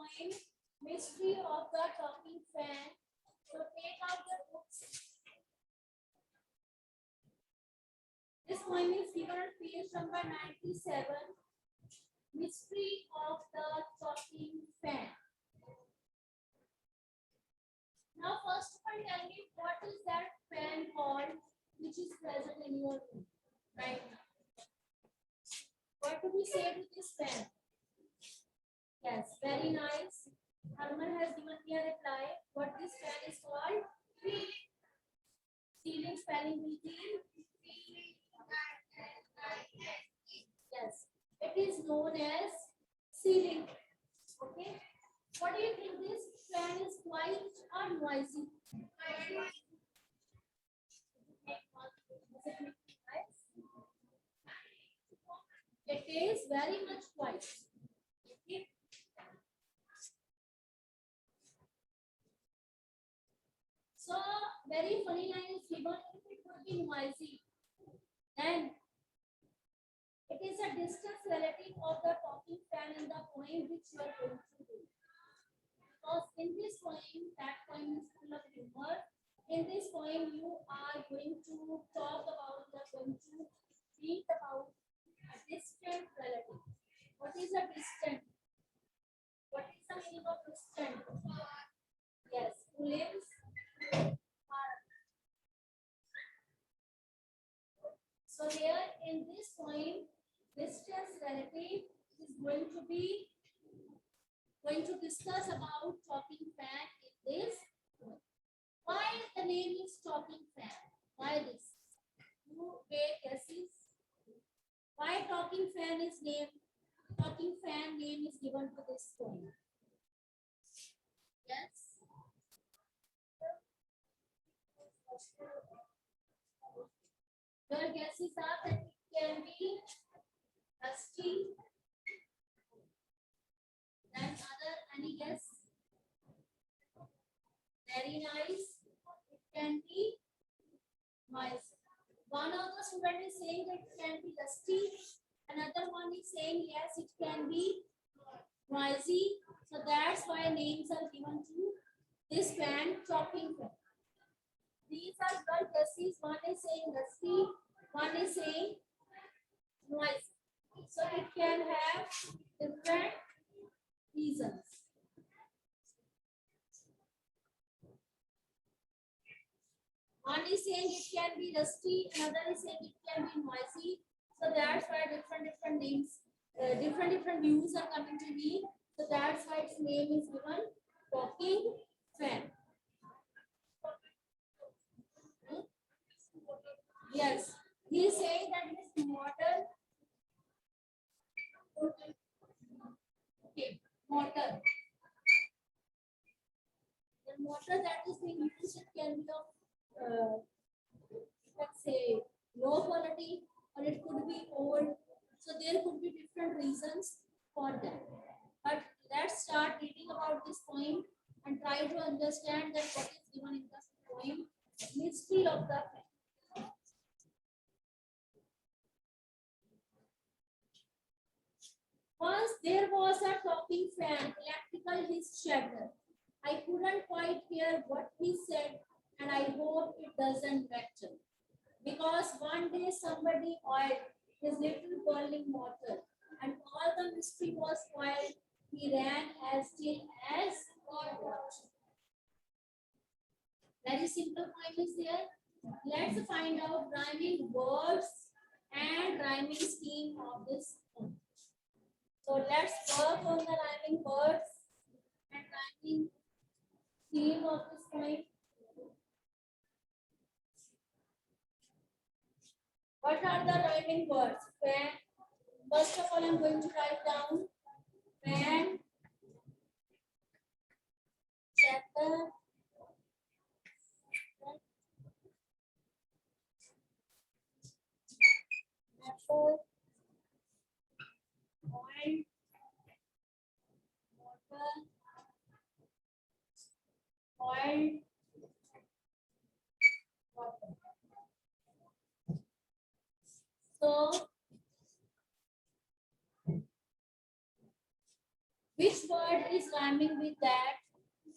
poem Mystery of the Talking Fan. So take out your books. This poem is given on page number 97. Mystery of the Talking Fan. Now first of all tell me what is that fan called which is present in your room right now. What do we say to this fan? Yes, very nice. Harman has given me a reply. What this fan is called? Ceiling spelling will be yes. It is known as ceiling. Okay. What do you think? This fan is quiet or noisy? It is very much quiet. Okay. So very funny line is given. If it would be noisy, then it is a distant relative of the talking fan in the poem which you are going to do. Because in this poem, that poem is full of humor. In this poem, you are going to talk about, you are going to speak about a distant relative. What is a distant? What is the meaning of distant? Yes, who lives far. So here in this poem, distant relative is going to discuss about talking fan in this. Why the name is talking fan? Why this? You make guesses. Why talking fan is named? Talking fan name is given to this poem. Yes. Your guesses are that it can be rusty. Then other any guess? Very nice. It can be noisy. One of the students is saying that it can be rusty. Another one is saying yes, it can be noisy. So that's why names are given to this fan, talking fan. These are your guesses. One is saying rusty, one is saying noisy. So it can have different reasons. One is saying it can be rusty, another is saying it can be noisy. So that's why different names, different views are coming to me. So that's why its name is given talking fan. Yes, he is saying that it is modern. Okay, motor. The motor that is being used, it can be of let's say low quality or it could be old. So there could be different reasons for that. But let's start reading about this poem and try to understand that what is given in this poem, mystery of the fan. Once there was a talking fan, electrical his chatter. I couldn't quite hear what he said, and I hope it doesn't matter. Because one day somebody oiled his little boiling water, and all the mystery was spoiled. He ran as still as God. Very simple point is there. Let's find out rhyming words and rhyming scheme of this poem. So let's work on the rhyming words and rhyming scheme of this poem. What are the rhyming words? Fan. First of all, I'm going to write down fan, chatter, apple, oil, water, water. So, which word that is rhyming with that,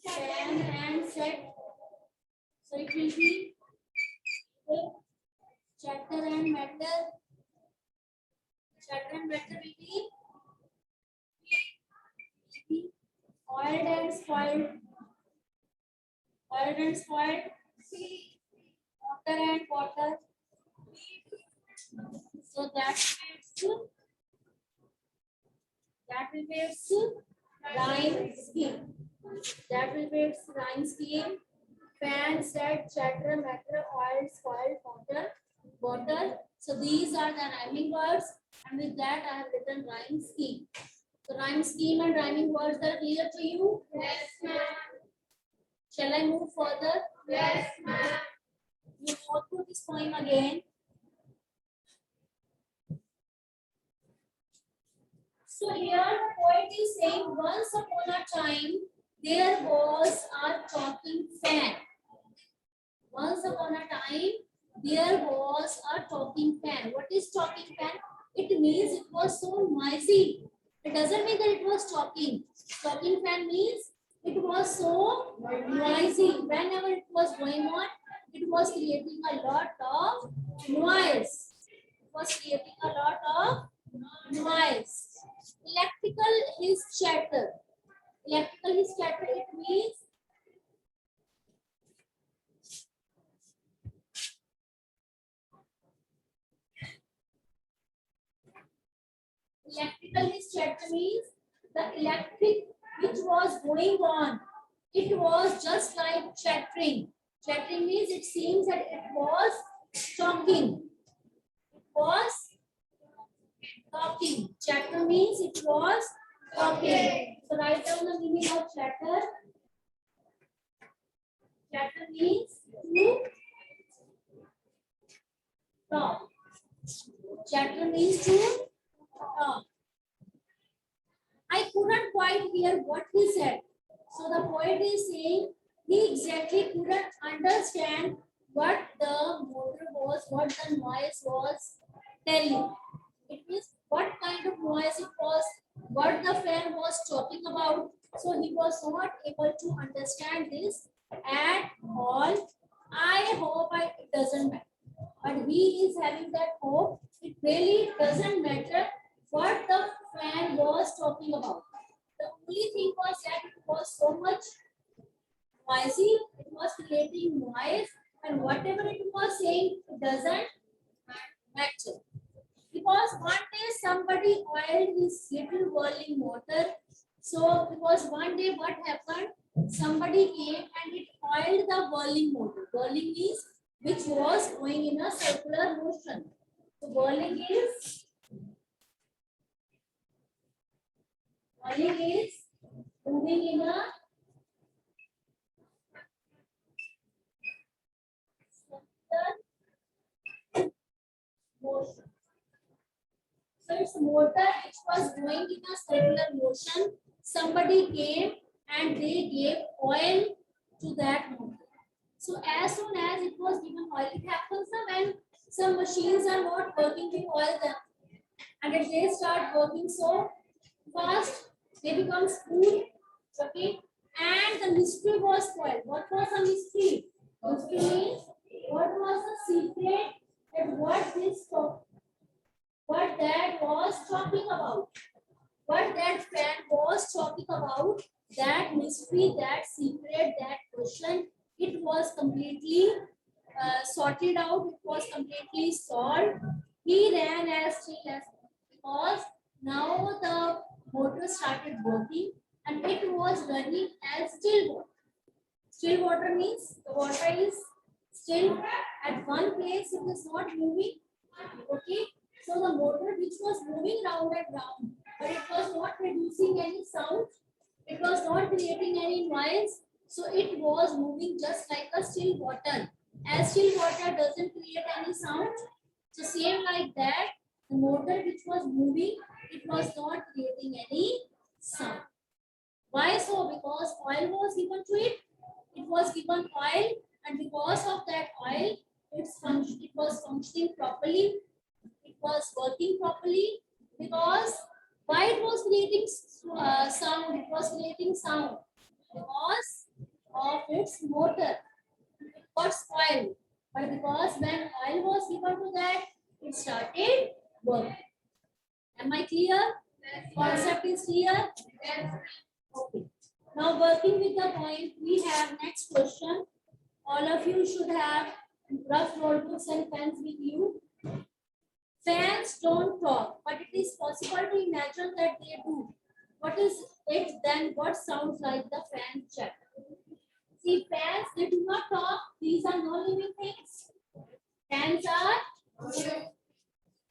fan and set. So it will be chatter and matter. Chatter and matter will be oiled and spoiled. Oiled and spoiled. Water and water. So that will be its rhyme scheme. That will be its rhyme scheme. Fan, set, chatter, matter, oil, spoil, water. So these are the rhyming words, and with that I have written rhyme scheme. So rhyme scheme and rhyming words are clear to you? Yes, ma'am. Shall I move further? Yes, ma'am. You go through this poem again. So here the poet is saying, once upon a time there was a talking fan. Once upon a time there was a talking fan. What is talking fan? It means it was so noisy. It doesn't mean that it was talking. Talking fan means it was so noisy. Whenever it was going on, it was creating a lot of noise. It was creating a lot of noise. Electrical is chatter. Electrical is chatter. It means electrical is chatter means the electric which was going on. It was just like chattering. Chattering means it seems that it was talking. It was talking. Chatter means it was talking. So write down the meaning of chatter. Chatter means to talk. Chatter means to talk. I couldn't quite hear what he said. So the poet is saying he exactly couldn't understand what the motor was, what the noise was telling. It means what kind of noise it was, what the fan was talking about. So he was not able to understand this at all. I hope it doesn't matter. But he is having that hope. It really doesn't matter what the fan was talking about. The only thing was that it was so much noisy, it was creating noise, and whatever it was saying, it doesn't matter. Because one day somebody oiled his little whirling motor. So because one day what happened? Somebody came and it oiled the whirling motor. Whirling is which was going in a circular motion. So whirling is moving in a circular motion. So it's motor which was going in a circular motion. Somebody came and they gave oil to that motor. So as soon as it was given oil, it happens when some machines are not working, we oil them. And if they start working so fast, they become smooth. Okay. And the mystery was spoiled. What was the mystery? Mystery means what was the secret and what that was talking about. What that fan was talking about, that mystery, that secret, that question, it was completely sorted out, it was completely solved. He ran as still as because now the motor started working and it was running as still water. Still water means the water is still at one place, it is not moving. Okay, so the motor which was moving round and round, but it was not producing any sound, it was not creating any noise, so it was moving just like a still water. As still water doesn't create any sound, so same like that, the motor which was moving, it was not creating any sound. Why so? Because oil was given to it. It was given oil, and because of that oil, it was functioning properly. It was working properly because Why it was creating sound? It was creating sound because of its motor. It got spoiled, but because when oil was given to that, it started working. Am I clear? Concept is clear? Okay. Now working with the point, we have next question. All of you should have rough notebooks and pens with you. Fans don't talk, but it is possible to imagine that they do. What is it then? What sounds like the fan chat? See, fans, they do not talk. These are no living things. Fans are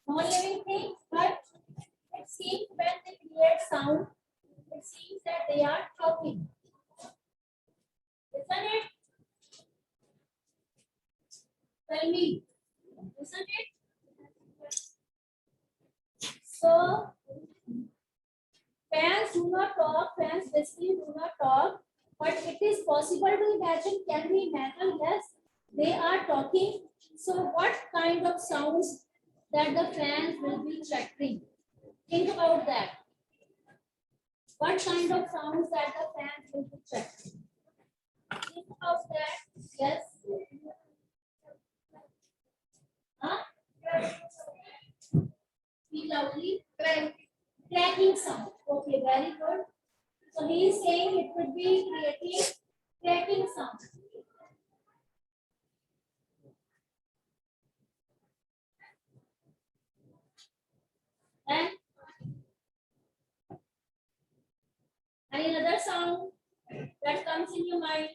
no living things, but it seems when they create sound, it seems that they are talking. Isn't it? Tell me, isn't it? So, fans do not talk, fans basically do not talk, but it is possible to imagine, can we imagine? Yes, they are talking. So, what kind of sounds that the fans will be chattering? Think about that. What kind of sounds that the fans will be chattering? Think about that. Yes. Huh? Speak loudly. Cracking sound. Okay, very good. So he is saying it would be creating cracking sound. And any other sound that comes in your mind?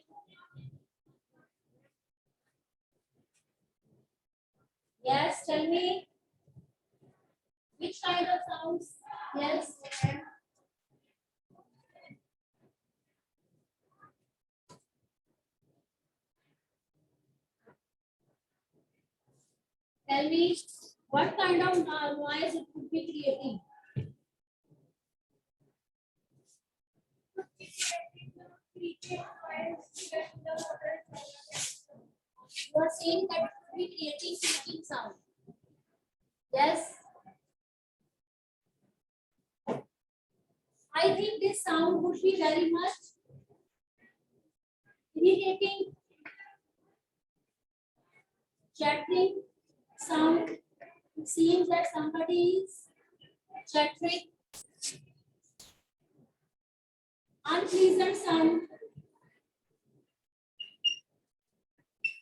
Yes, tell me. Which kind of sounds? Yes. Tell me what kind of noise it could be creating. You are saying that it could be creating clicking sound. Yes. I think this sound would be very much irritating, chattering sound. It seems that somebody is chattering. Unpleasant sound.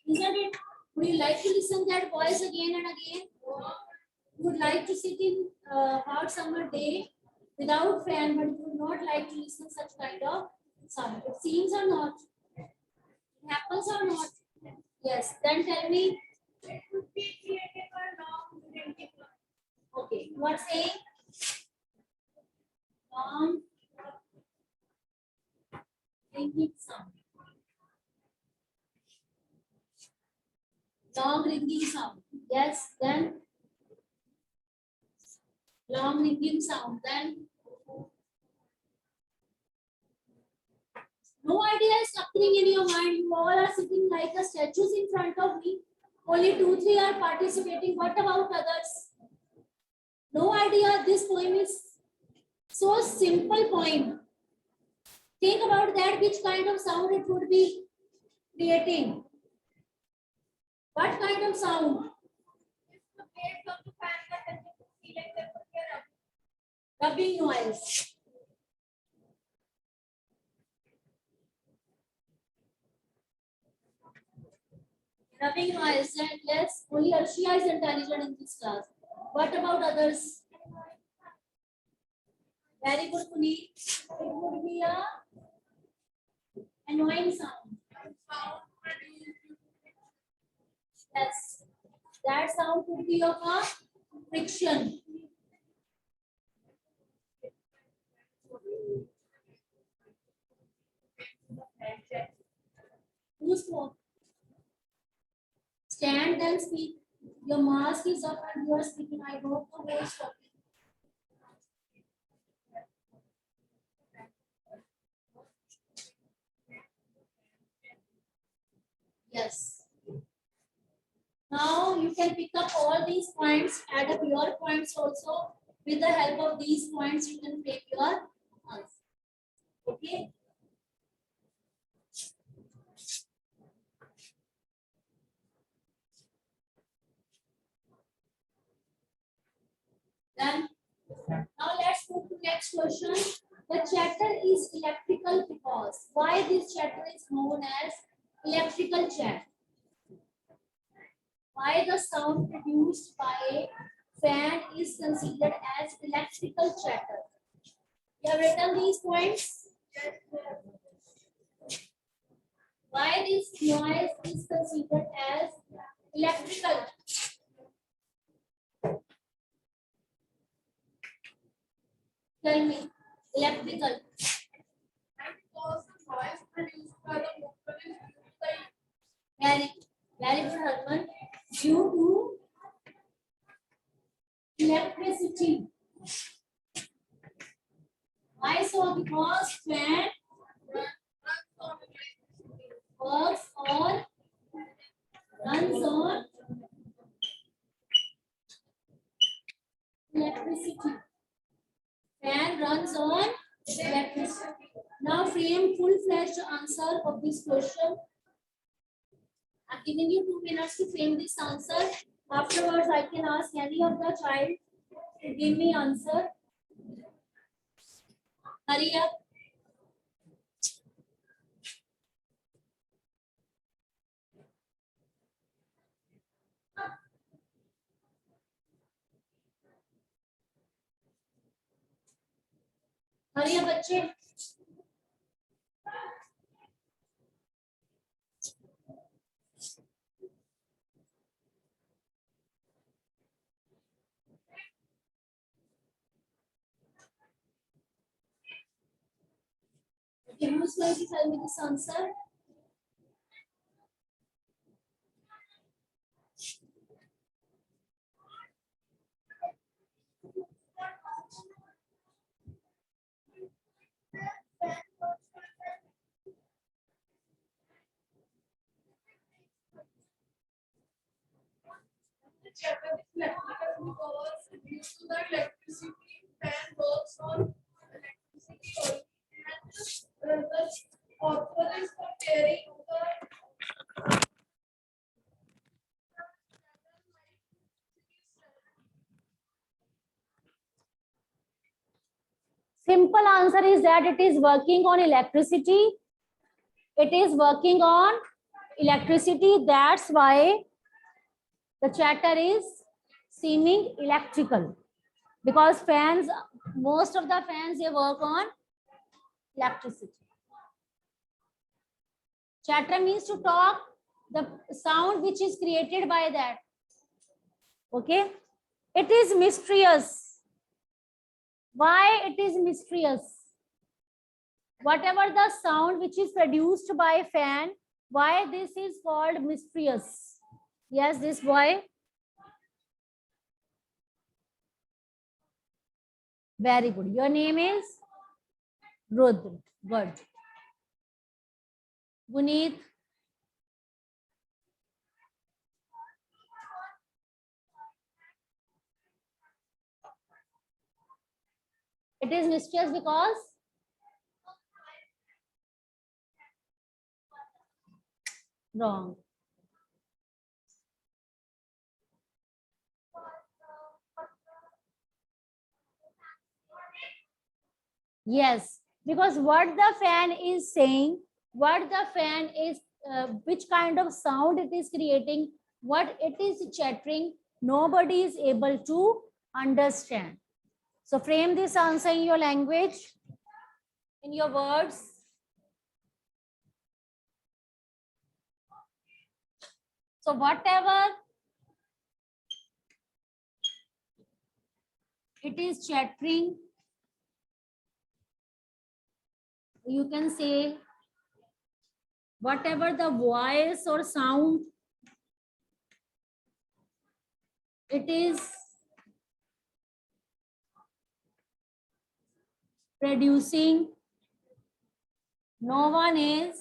Isn't it? Would you like to listen that voice again and again? You would like to sit in hot summer day without fan, but you would not like to listen such kind of sound. It seems or not? It happens or not? Yes. Then tell me. It would be created by long ringing. Okay. What's saying? Long ringing sound. Long ringing sound. Yes. Then long ringing sound. Then no idea is occurring in your mind. You all are sitting like a statues in front of me. Only 2-3 are participating. What about others? No idea. This poem is so simple poem. Think about that. Which kind of sound it would be creating? What kind of sound? Rubbing noise. Rubbing noise. And yes, only Arshia is intelligent in this class. What about others? Very good, Puneet. It would be a annoying sound. Yes, that sound could be of a friction. Who spoke? Stand and speak. Your mask is up and you are speaking. I don't know who is talking. Yes. Now you can pick up all these points, add up your points also. With the help of these points, you can frame your answer. Okay. Then now let's move to next question. The chatter is electrical because why this chatter is known as electrical chat? Why the sound produced by a fan is considered as electrical chatter? You have written these points. Why this noise is considered as electrical? Tell me, electrical. Very, very good, Harman. Due to electricity. Why so? Because fan works on, runs on electricity. Fan runs on electricity. Now frame full-fledged answer of this question. I'm giving you 2 minutes to frame this answer. Afterwards, I can ask any of the child to give me answer. Hurry up. Hurry up, बच्चे. Okay, who's going to tell me this answer? Chatter is electrical because due to the electricity, fan works on electricity only, and the author is comparing the Simple answer is that it is working on electricity. It is working on electricity. That's why the chatter is seeming electrical. Because fans, most of the fans, they work on electricity. Chatter means to talk, the sound which is created by that. Okay. It is mysterious. Why it is mysterious? Whatever the sound which is produced by fan, why this is called mysterious? Yes, this boy. Very good. Your name is Rudra. Good. Guneet. It is mysterious because wrong. Yes, because what the fan is saying, what the fan is, which kind of sound it is creating, what it is chattering, nobody is able to understand. So frame this answer in your language, in your words. So whatever it is chattering, you can say whatever the voice or sound it is producing, no one is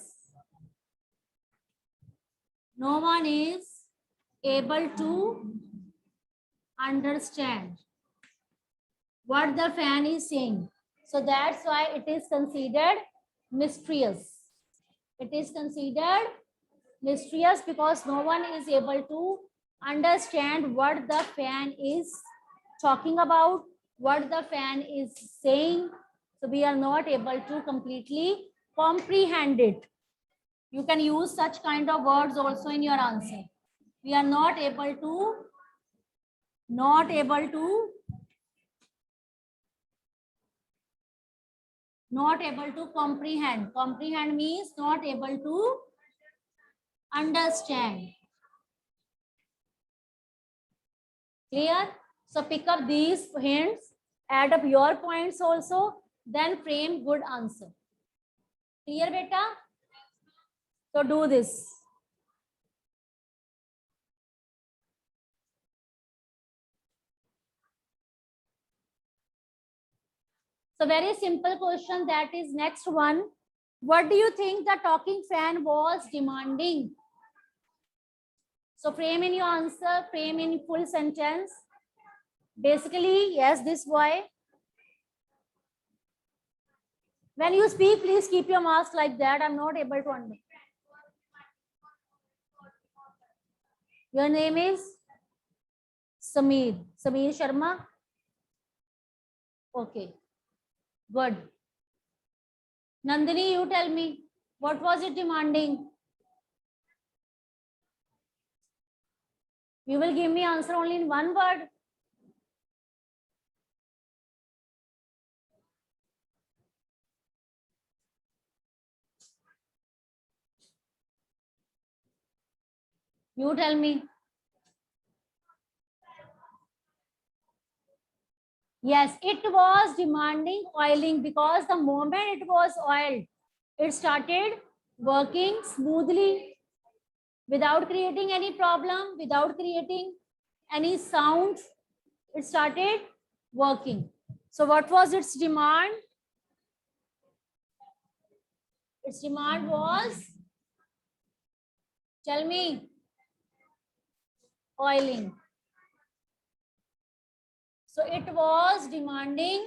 able to understand. what the fan is saying. So that's why it is considered mysterious. It is considered mysterious because no one is able to understand what the fan is talking about, what the fan is saying. So we are not able to completely comprehend it. You can use such kind of words also in your answer. We are not able to comprehend. Comprehend means not able to understand. Clear? So pick up these hints, add up your points also, then frame good answer. Clear, beta? So do this. So very simple question, that is next one. What do you think the talking fan was demanding? So frame in your answer, frame in full sentence. Basically, yes, this boy. When you speak, please keep your mask like that. I'm not able to understand. Your name is Sameer. Sameer Sharma. Okay. Good. Nandini, you tell me, what was it demanding? You will give me answer only in one word. You tell me. Yes, it was demanding oiling because the moment it was oiled, it started working smoothly without creating any problem, without creating any sound. It started working. So what was its demand? Its demand was, tell me, oiling. So it was demanding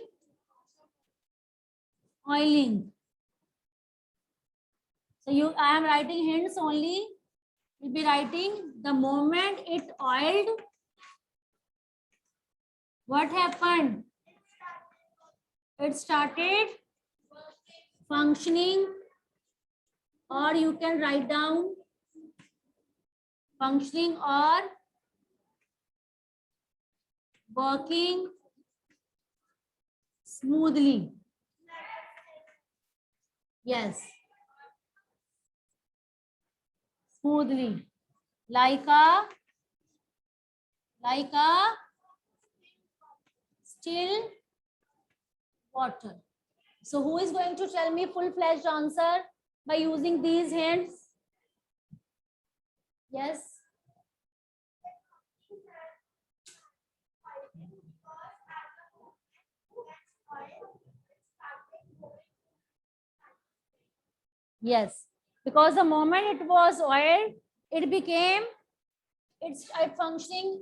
oiling. So I am writing hints only. We'll be writing the moment it oiled. What happened? It started functioning, or you can write down functioning or working smoothly. Yes. Smoothly. Like a still water. So who is going to tell me full-fledged answer by using these hints? Yes. Yes, because the moment it was oiled, it became, it functioning,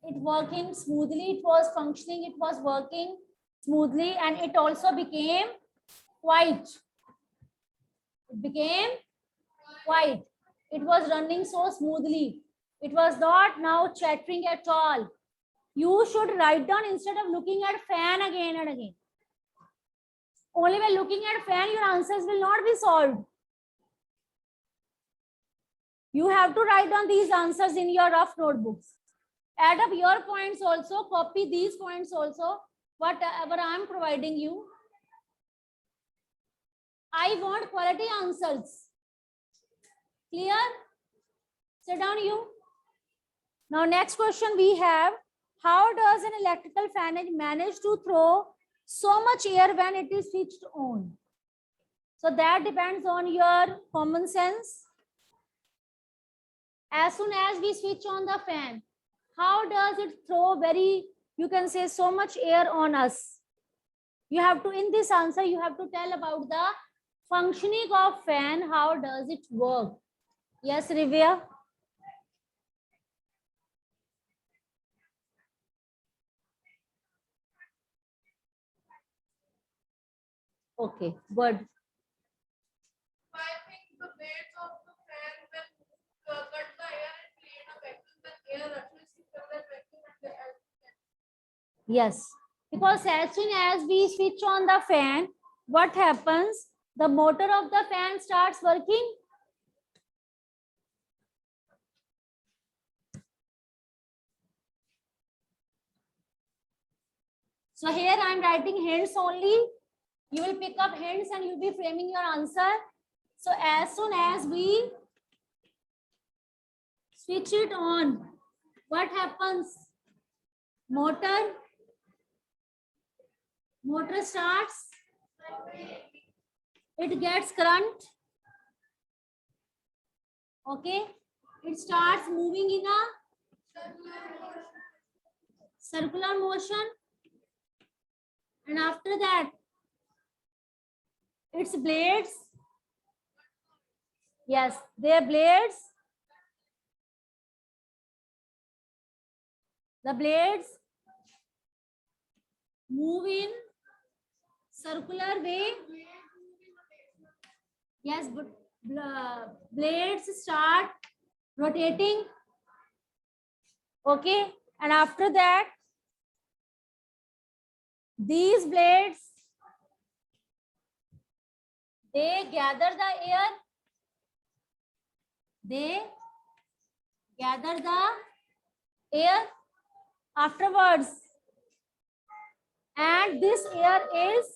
it working smoothly, it was functioning, it was working smoothly, and it also became white. It became white. It was running so smoothly. It was not now chattering at all. You should write down instead of looking at fan again and again. Only by looking at fan, your answers will not be solved. You have to write down these answers in your rough notebooks. Add up your points also, copy these points also, whatever I am providing you. I want quality answers. Clear? Sit down you. Now next question we have, how does an electrical fan manage to throw so much air when it is switched on? So that depends on your common sense. As soon as we switch on the fan, how does it throw you can say so much air on us? You have to, in this answer, you have to tell about the functioning of fan. How does it work? Yes, Rivya? Okay, good. Piping the blades of the fan will cut the air and create a vacuum. Then air rushes into the vacuum and the air. Yes, because as soon as we switch on the fan, what happens? The motor of the fan starts working. So here I am writing hints only. You will pick up hints and you'll be framing your answer. So as soon as we switch it on, what happens? Motor starts. It gets current. Okay. It starts moving in a circular motion. And after that, its blades. Yes, their blades. The blades move in circular way. Yes, but blades start rotating. Okay, and after that, these blades, they gather the air. They gather the air afterwards. And this air is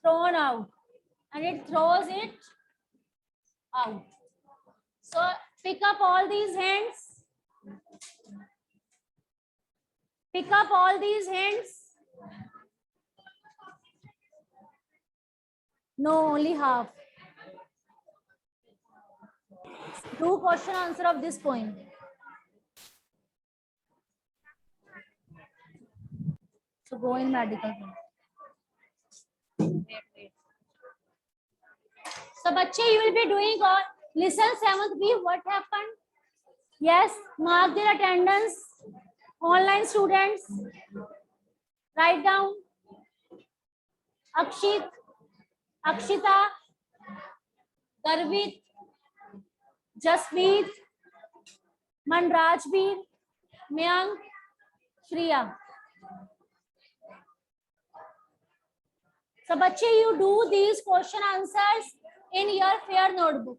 thrown out. And it throws it out. So pick up all these hints. Pick up all these hints. No, only half. Do question answer of this poem. So go in medical. Wait. So bache, you will be doing all. Listen 7th B, what happened? Yes, mark their attendance. Online students, write down. Akshit, Akshita, Garvit, Jasmeet, Manrajbir, Mayank, Shriya. So bache, you do these question answers in your fair notebook.